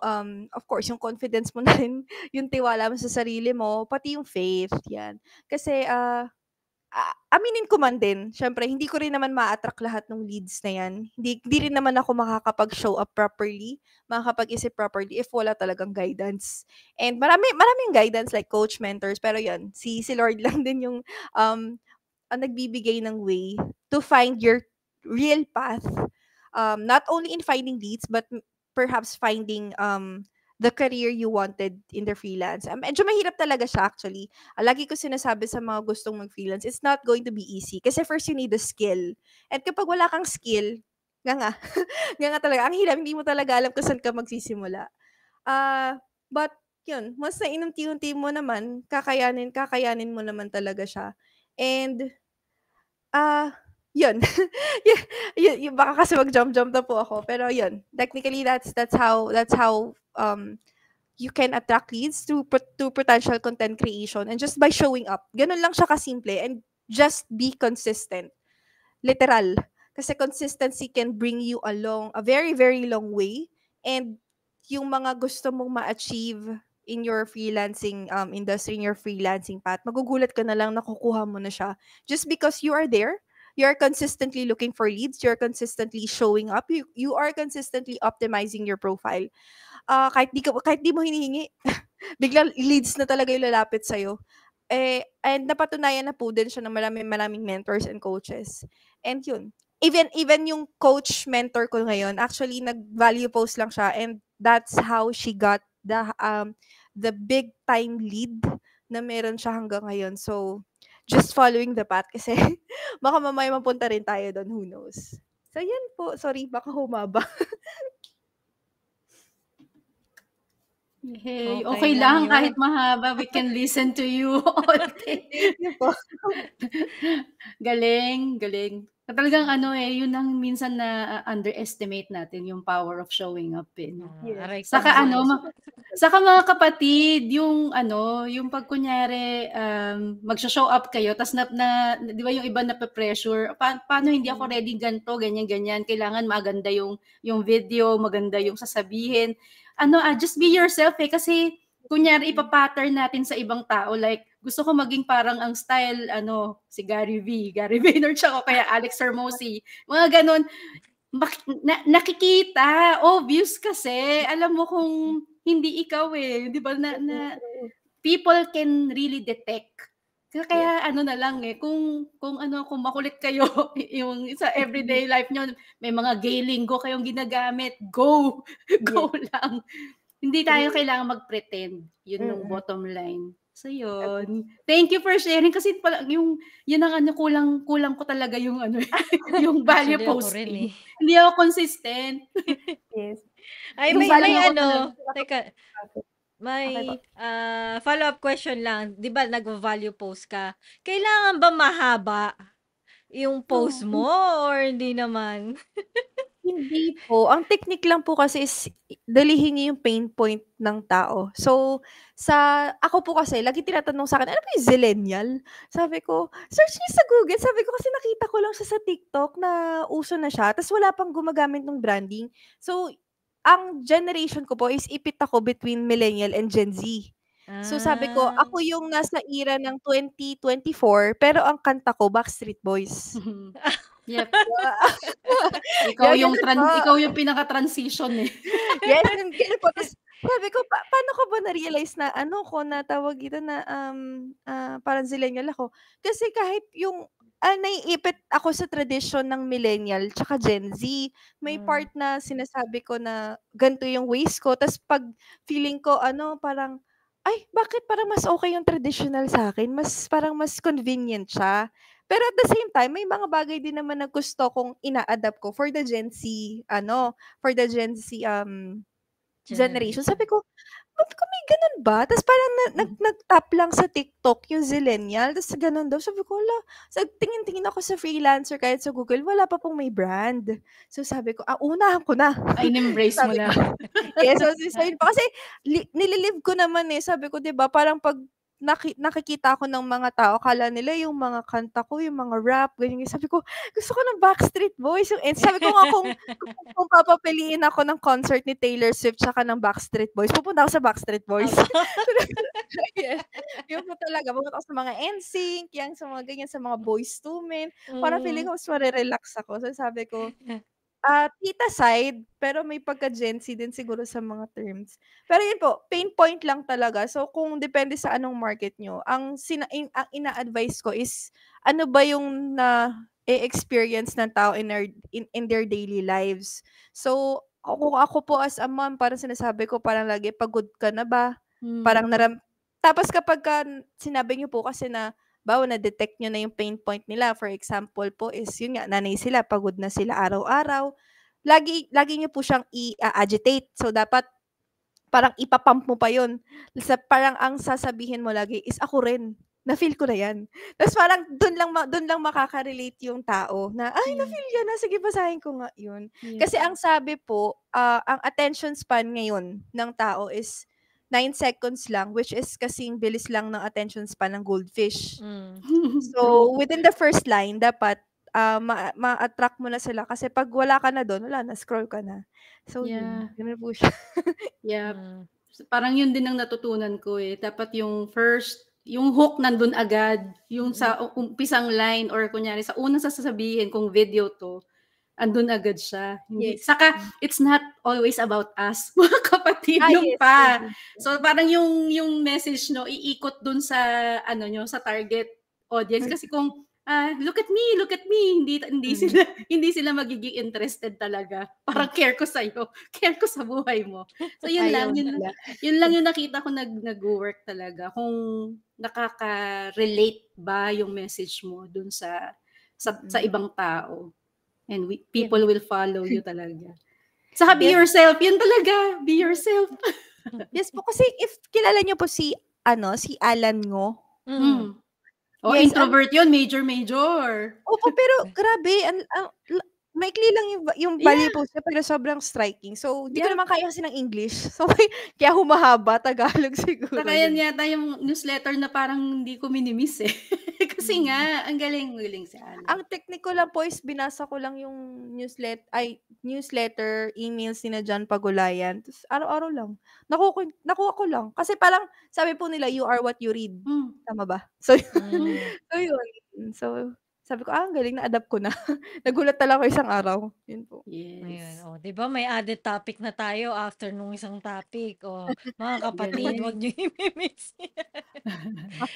of course yung confidence mo na rin, yung tiwala mo sa sarili mo, pati yung faith, yan. Kasi aminin ko man din, syempre hindi ko rin naman ma-attract lahat ng leads na yan. Hindi rin naman ako makakapag-show up properly, makakapag-isip properly if wala talagang guidance. And maraming guidance like coach, mentors, pero yan, si Lord lang din yung ang nagbibigay ng way to find your real path. Not only in finding leads, but perhaps finding the career you wanted in the freelance. Medyo mahirap talaga siya actually. Lagi ko sinasabi sa mga gustong mag-freelance, it's not going to be easy. Kasi first you need a skill. And kapag wala kang skill, nga talaga, ang hirap, hindi mo talaga alam kung saan ka magsisimula. But yun, mas na inunti-unti mo naman, kakayanin mo naman talaga siya. And yun. yun, baka kasi mag-jump na po ako. Pero yun, technically that's how you can attract leads through potential content creation and just by showing up. Ganun lang siya kasimple and just be consistent. Literal. Kasi consistency can bring you along a very, very long way. And yung mga gusto mong ma-achieve in your freelancing industry, in your freelancing path, magugulat ka na lang nakukuha mo na siya. Just because you are there, you are consistently looking for leads, you're consistently showing up, you are consistently optimizing your profile. Kahit di mo hinihingi, biglang leads na talaga yung lalapit sa'yo. And napatunayan na po din siya ng maraming mentors and coaches. And yun. Even yung coach mentor ko ngayon, actually nag-value post lang siya and that's how she got the big time lead na meron siya hanggang ngayon. So, just following the path kasi baka mamaya mapunta rin tayo doon, who knows. So, yan po. Sorry, baka humaba. Hey, Okay okay lang lang kahit yun. mahaba, we can listen to you all day. Thank you po. Galing. Talagang yun ang minsan na underestimate natin yung power of showing up no. Aray ko Saka naman. saka mga kapatid, yung yung pag kunyari magsho-show up kayo tas di ba yung iba pressure paano hindi ako ready ganto ganyan kailangan maganda yung video, maganda yung sasabihin. Just be yourself kasi kunyari ipa-pattern natin sa ibang tao like gusto ko maging parang ang style si Gary Vaynerchuk o kaya Alex Hermosi, mga ganon. Nakikita, obvious kasi alam mo kung hindi ikaw di ba na people can really detect. Kaya na lang kung makulit kayo yung sa everyday life nyo, may mga gay lingo kayong ginagamit, go lang. Hindi tayo kailangan mag-pretend. Yun yung bottom line. So yun. Thank you for sharing kasi yun ang kulang ko talaga yung yung value Actually, ako rin posting. eh. Hindi ako consistent. Yes. Ay, Yung may value ko teka, may follow-up question lang. Di ba nag-value post ka? Kailangan ba mahaba yung post mo or hindi naman? Hindi po. Ang technique lang po kasi is dalihin niyo yung pain point ng tao. So, ako po kasi, lagi tinatanong sa akin, ano ba yung zillennial? Sabi ko, search niyo sa Google. Sabi ko kasi nakita ko lang siya sa TikTok na uso na siya. Tapos wala pang gumagamit ng branding. So, ang generation ko po is ipit ako between millennial and Gen Z. So, sabi ko, ako yung nasa era ng 2024, pero ang kanta ko, Backstreet Boys. Yep. ikaw yung pinaka-transition Yes, ganun po. Tapos, sabi ko, paano ko ba na-realize na na tawag ito na parang zillennial ako? Kasi kahit yung naiipit ako sa tradisyon ng millennial tsaka Gen Z. May part na sinasabi ko na ganito yung waist ko. Tapos pag feeling ko, parang, ay, bakit parang mas okay yung traditional sa akin? Parang mas convenient siya. Pero at the same time, may mga bagay din naman na gusto kong ina-adapt ko for the Gen Z, generation. Sabi ko may gano'n ba? Tapos parang nag-tap lang sa TikTok yung zillennial, tapos gano'n daw. Sabi ko, hala, tingin-tingin ako sa freelancer kahit sa Google, wala pa pong may brand. So sabi ko, unahan ko na. embrace mo Sabi na. ko, yes, so yun pa. Kasi nililive ko naman sabi ko, 'di ba, parang pag nakikita ko ng mga tao, akala nila yung mga kanta ko, yung mga rap, ganyan. Sabi ko, gusto ko ng Backstreet Boys. Sabi ko nga kung papapiliin ako ng concert ni Taylor Swift tsaka ng Backstreet Boys, pupunta ako sa Backstreet Boys. Yes. Yun po talaga. Pupunta ako sa mga NSYNC, yang sa mga ganyan, sa mga Boyz II Men. Parang feeling ko mas marerelax ako. So sabi ko, tita side, pero may pagka-Gen Z din siguro sa mga terms. Pero yun po, pain point lang talaga. So kung depende sa anong market nyo, ang ina-advise ko is ano ba yung experience ng tao in their daily lives. So kung ako po as a mom, parang sinasabi ko parang lagi, pagod ka na ba? Parang tapos kapag sinabi niyo po kasi na na-detect nyo na yung pain point nila. For example po is, yun nga, nanay sila, pagod na sila araw-araw. Lagi nyo po siyang i-agitate. So, dapat parang ipapump mo pa yun. Parang ang sasabihin mo lagi is, ako rin. Na-feel ko na yan. Tapos parang doon lang makaka-relate yung tao na, ay, na-feel yan na. Sige, basahin ko nga yun. Kasi ang sabi po, ang attention span ngayon ng tao is 9 seconds lang, which is kasing bilis lang ng attention span ng goldfish. So, within the first line, dapat ma-attract mo na sila. Kasi pag wala ka na doon, wala na, scroll ka na. So, yun. Ganun po siya. Parang yun din ang natutunan ko Dapat yung hook nandun agad. Yung sa umpisang line or kunyari sa unang sasabihin kung video to, andun agad siya. Saka, it's not always about us, mga kapatid, pa. So, parang yung message iikot dun sa, sa target audience. Kasi kung, look at me, hindi sila magiging interested talaga. Parang care ko sa'yo, care ko sa buhay mo. So, yun lang yung nakita ko nag-work talaga. Kung nakaka-relate ba yung message mo dun sa ibang tao. And people will follow you talaga. Saka be yourself. Yun talaga. Be yourself. Yes po. Kasi if kilala niyo po si Alan Ngo. Oh, Yes, introvert yun, major. opo, pero grabe maikli lang yung Yeah, balibos niya pero sobrang striking. So, di ko yeah. naman kaya kasi ng English. So, kaya humahaba, Tagalog siguro, Saka yan yun. yata yung newsletter na parang hindi ko minimiss eh. Kasi Mm. nga, ang galing si Alex. Ang technique ko lang po is binasa ko lang yung newsletter, emails ni na John Pagulayan. Tapos araw-araw lang. Nakuha ko lang. Kasi parang sabi po nila, you are what you read. Hmm. Tama ba? So, Mm. so yun. So, sabi ko, ang galing, na-adapt ko na. Nagulat talaga ako isang araw. Yun po. Ayun, Yes. oh, 'di ba may added topic na tayo after nung isang topic. Oh, mga kapatid, wag Galing. niyo i-miss yan.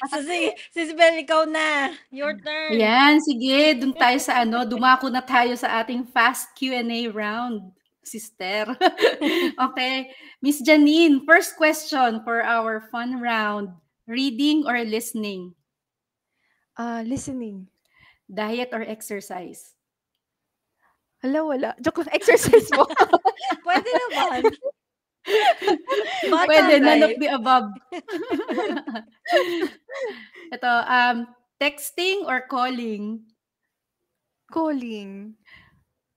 So, sige, Sis Bel, ikaw na. Your turn. Ayan, sige, dun tayo sa dumako na tayo sa ating fast Q&A round, sister. Okay, Miss Janine, first question for our fun round. Reading or listening? Listening. Diet or exercise? Hala, wala. Joke lang. Exercise mo. Pwede naman. Bata Pwede, none of life. the above. Ito, texting or calling? Calling.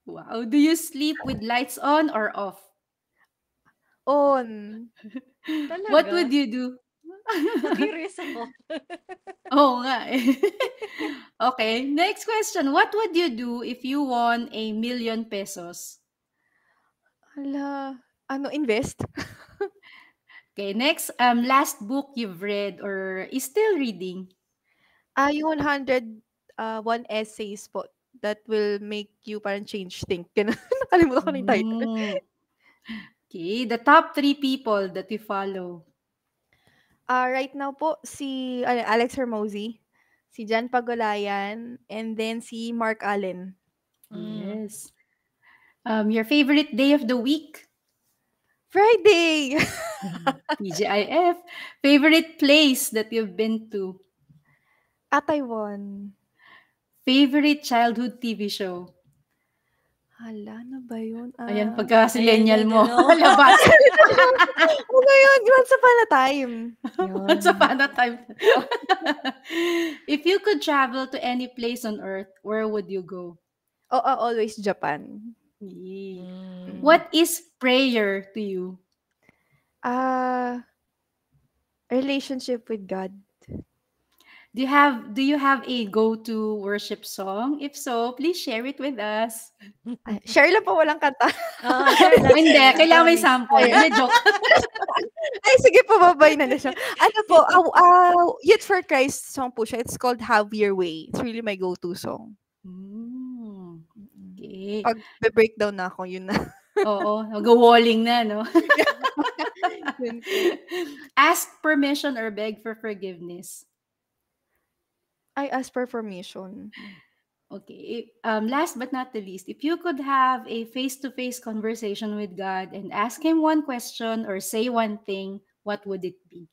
Wow. Do you sleep with lights on or off? On. What Talaga? would you do? Na-curious ako. Oo nga eh. Okay, next question. What would you do if you won 1,000,000 pesos? Hala. Invest? Okay, next, last book you've read or is still reading? Yung 101 essays po that will make you parang change think. Ganun. Nakalimutan ko na yung title. Okay, the top 3 people that you follow. Right now po, si Alex Hermosi, si John Pagulayan, and then si Mark Allen. Yes. Your favorite day of the week? Friday! TGIF. Favorite place that you've been to? Taiwan. Favorite childhood TV show? Hala, ano ba yun? Ayan, pagka silenial Ayan, mo, ano. labas. Ano yun? Once upon a time. Once upon a time. If you could travel to any place on earth, where would you go? Always Japan. Yee. Mm. What is prayer to you? Relationship with God. Do you have a go-to worship song? If so, please share it with us. Share lang po, walang kanta. Share lang. Hindi, kailangan may Promise. sample. Hindi, joke. Ay, sige po, babay na siya. Ano po, Youth for Christ song po siya. It's called Have Your Way. It's really my go-to song. Okay. Pag breakdown na ako, yun na. Oo, mag-walling na, no? Yun po. Ask permission or beg for forgiveness. I ask for permission. Okay. Last but not the least, if you could have a face-to-face conversation with God and ask Him one question or say one thing, what would it be?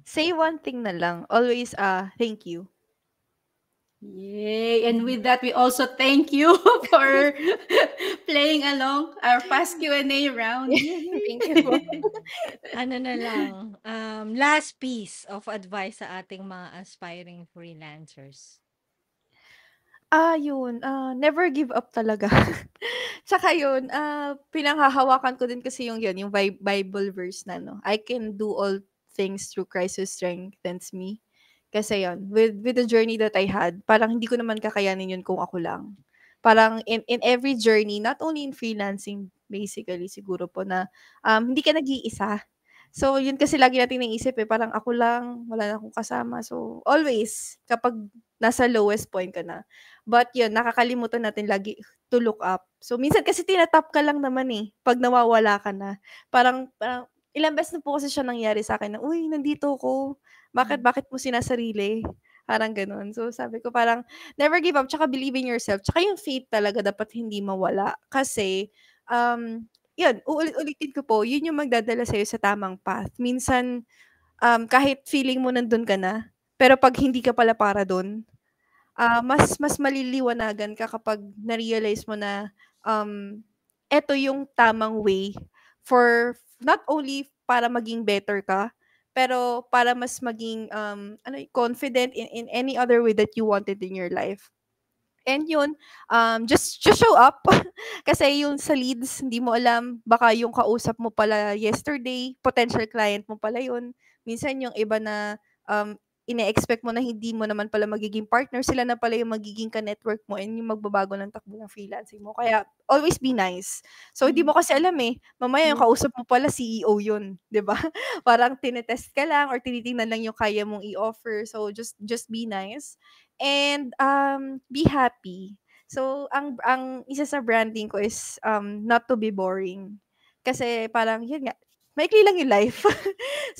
Say one thing na lang. Always, thank you. Yay! And with that, we also thank you for playing along our fast Q&A round. Thank you po. Ano na lang, last piece of advice sa ating mga aspiring freelancers. Yun, never give up talaga. Tsaka yun, pinanghahawakan ko din kasi yung Bible verse na, no? I can do all things through Christ who strengthens me. Kasi yun, with the journey that I had, parang hindi ko naman kakayanin yun kung ako lang. Parang in every journey, not only in freelancing, basically, siguro po na, hindi ka nag-iisa. So, yun kasi lagi natin naisip parang ako lang, wala na akong kasama. So, always, kapag nasa lowest point ka na. But yun, nakakalimutan natin lagi to look up. So, minsan kasi tinatap ka lang naman pag nawawala ka na. Parang ilang beses na po kasi siya nangyari sa akin na, uy, nandito ko. Bakit mo sinasarili? Parang ganun. So, sabi ko parang, never give up, tsaka believe in yourself. Tsaka yung faith talaga dapat hindi mawala. Kasi, yun, uulit-ulitin ko po, yun yung magdadala sa'yo sa tamang path. Minsan, kahit feeling mo nandun ka na, pero pag hindi ka pala para dun, mas maliliwanagan ka kapag na-realize mo na, eto yung tamang way for, not only para maging better ka, pero para mas maging confident in any other way that you wanted in your life. And yun, just show up. Kasi yung sa leads, hindi mo alam, baka yung kausap mo pala yesterday, potential client mo pala yun. Minsan yung iba na ine-expect mo na hindi mo naman pala magiging partner, sila na pala yung magiging ka-network mo and yung magbabago ng takbo ng freelancing mo. Kaya, always be nice. So, hindi mo kasi alam mamaya yung Yes. kausap mo pala CEO yun, 'di ba? Parang tinetest ka lang or tinitingnan lang yung kaya mong i-offer. So, just be nice. And be happy. So ang isa sa branding ko is not to be boring. Kasi parang yun nga, maikli lang yung life.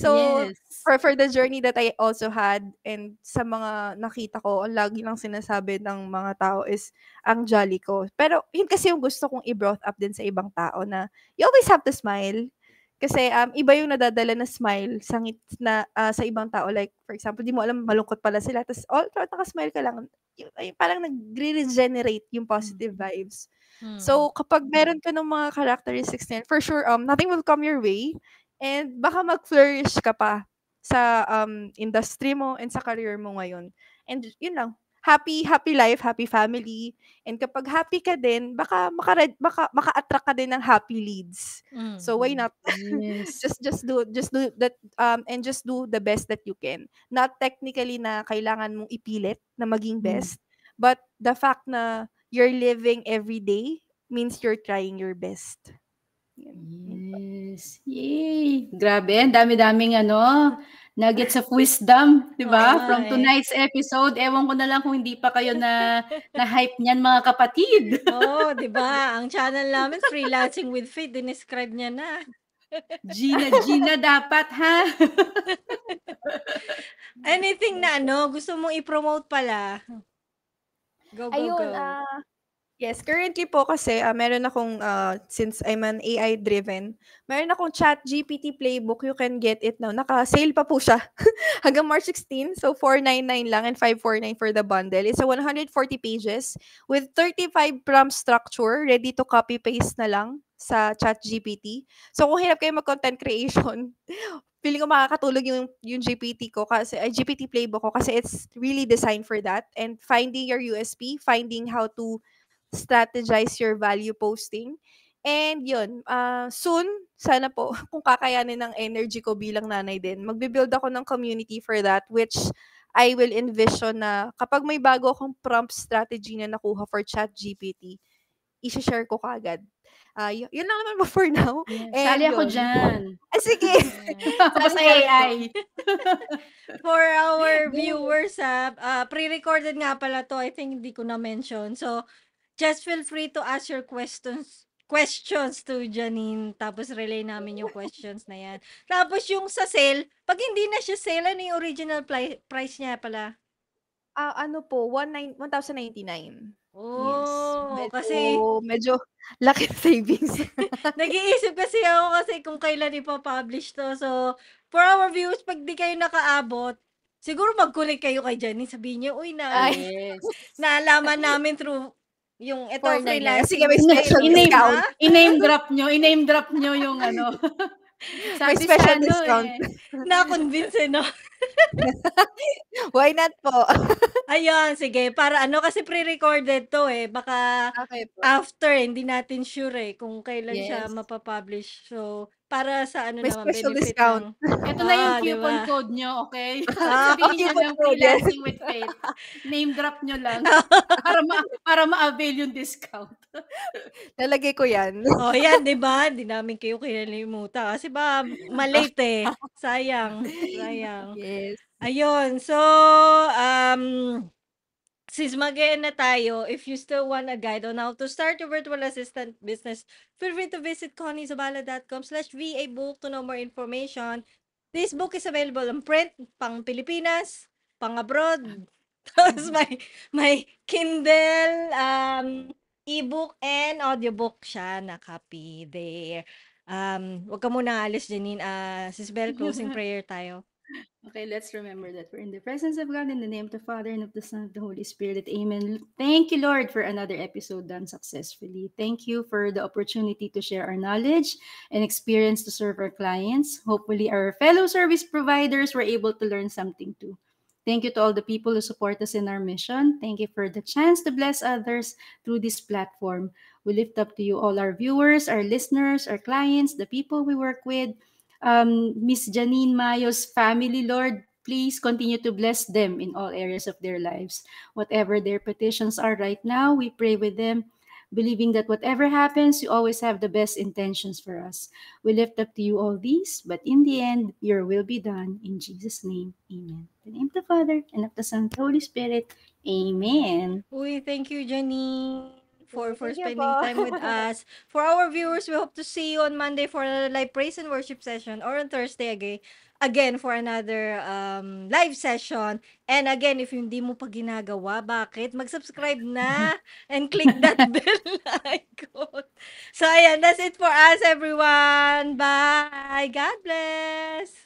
So Yes. for the journey that I also had and sa mga nakita ko, ang lagi lang sinasabi ng mga tao is ang jolly ko. Pero yun kasi yung gusto kong i-brought up din sa ibang tao na you always have to smile. Kasi iba yung nadadala na smile sa ibang tao. Like, for example, di mo alam malungkot pala sila. Tapos, naka-smile ka lang. Parang nagre-regenerate yung positive vibes. So, kapag meron ka ng mga characteristics na yan, for sure, nothing will come your way. And baka mag-flourish ka pa sa industry mo and sa career mo ngayon. And yun lang. Happy life, happy family. And kapag happy ka din, baka maka-attract ka din ng happy leads. So why not? Yes. just do that and just do the best that you can. Not technically na kailangan mong ipilit na maging best, but the fact na you're living every day means you're trying your best. Yun. Yes. Yay! Grabe, ang dami-daming nuggets of wisdom, 'di ba? Oo From nga eh. tonight's episode, ewan ko na lang kung hindi pa kayo na-hype niyan mga kapatid. Oo, 'di ba? Ang channel namin, Freelancing with Faith, dinescribe niya na. Gina dapat ha. Anything na gusto mong i-promote pala? Go, go, Ayun, go. yes, currently po kasi meron akong since I'm an AI driven, meron akong ChatGPT playbook. You can get it now. Naka-sale pa po siya hanggang March 16. So 499 lang and 549 for the bundle. It's a 140 pages with 35 prompt structure, ready to copy paste na lang sa ChatGPT. So kung hirap kayo mag-content creation, feeling ko makakatulog yung GPT ko kasi GPT playbook ko kasi it's really designed for that, and finding your USP, finding how to strategize your value posting. And yun, soon, sana po, kung kakayanin ng energy ko bilang nanay din, magbe-build ako ng community for that, which I will envision na kapag may bago akong prompt strategy na nakuha for ChatGPT, i-share ko kagad. Yun lang naman for now. Yeah, And sali ako yun. dyan. Sige. Ako sa AI. For our viewers, pre-recorded nga pala to. I think hindi ko na-mention. So, just feel free to ask your questions to Janine. Tapos relay namin yung questions na yan. Tapos yung sa sale, pag hindi na siya sale, ano yung original price niya pala? Ano po, 1,099. Oh, kasi Medyo laki savings. nag-iisip kasi ako kasi kung kailan ipa-publish to. So, for our viewers, pag di kayo nakaabot, siguro mag-collect kayo kay Janine. Sabihin niyo, uy, Yes. naalaman namin through yung ito, 499. freelancing. Sige, may special discount. I-name drop nyo yung May special discount. Na-convince no? Why not po? Ayun, sige. Para kasi pre-recorded to baka Okay po. after, hindi natin sure kung kailan siya Yes. mapapublish. So, para sa May naman, special benefit discount. Ito na yung di coupon ba? code nyo, okay? Ah, Sabihin nyo coupon lang code, yes. Freelancing with Faith. Name drop nyo lang para ma-avail yung discount. Lalagay ko yan. Oh, yan, di ba? Hindi namin kayo kinalimutan. Kasi ba, malate Sayang. Yes. Ayun. So, since mag-e-end na tayo, if you still want a guide on how to start your virtual assistant business, feel free to visit conniezabala.com/VA book to know more information. This book is available in print, pang Pilipinas, pang abroad. Tapos may Kindle, ebook, and audiobook siya na copy there. Wag ka muna alis, Janine. Sis Belle, closing prayer tayo. Okay, let's remember that we're in the presence of God in the name of the Father and of the Son and of the Holy Spirit. Amen. Thank you, Lord, for another episode done successfully. Thank you for the opportunity to share our knowledge and experience to serve our clients. Hopefully, our fellow service providers were able to learn something too. Thank you to all the people who support us in our mission. Thank you for the chance to bless others through this platform. We lift up to you all our viewers, our listeners, our clients, the people we work with, Miss Janine Mayo's family, Lord, please continue to bless them in all areas of their lives. Whatever their petitions are right now, we pray with them, believing that whatever happens, you always have the best intentions for us. We lift up to you all these, but in the end, your will be done. In Jesus' name, amen. In the name of the Father, and of the Son, and the Holy Spirit, amen. Uy, thank you, Janine, for Okay, thank you spending po. time with us. For our viewers, we hope to see you on Monday for a live praise and worship session, or on Thursday again for another live session. And again, if hindi mo pa ginagawa, bakit? Mag-subscribe na and click that bell icon. So, ayan, that's it for us, everyone. Bye! God bless!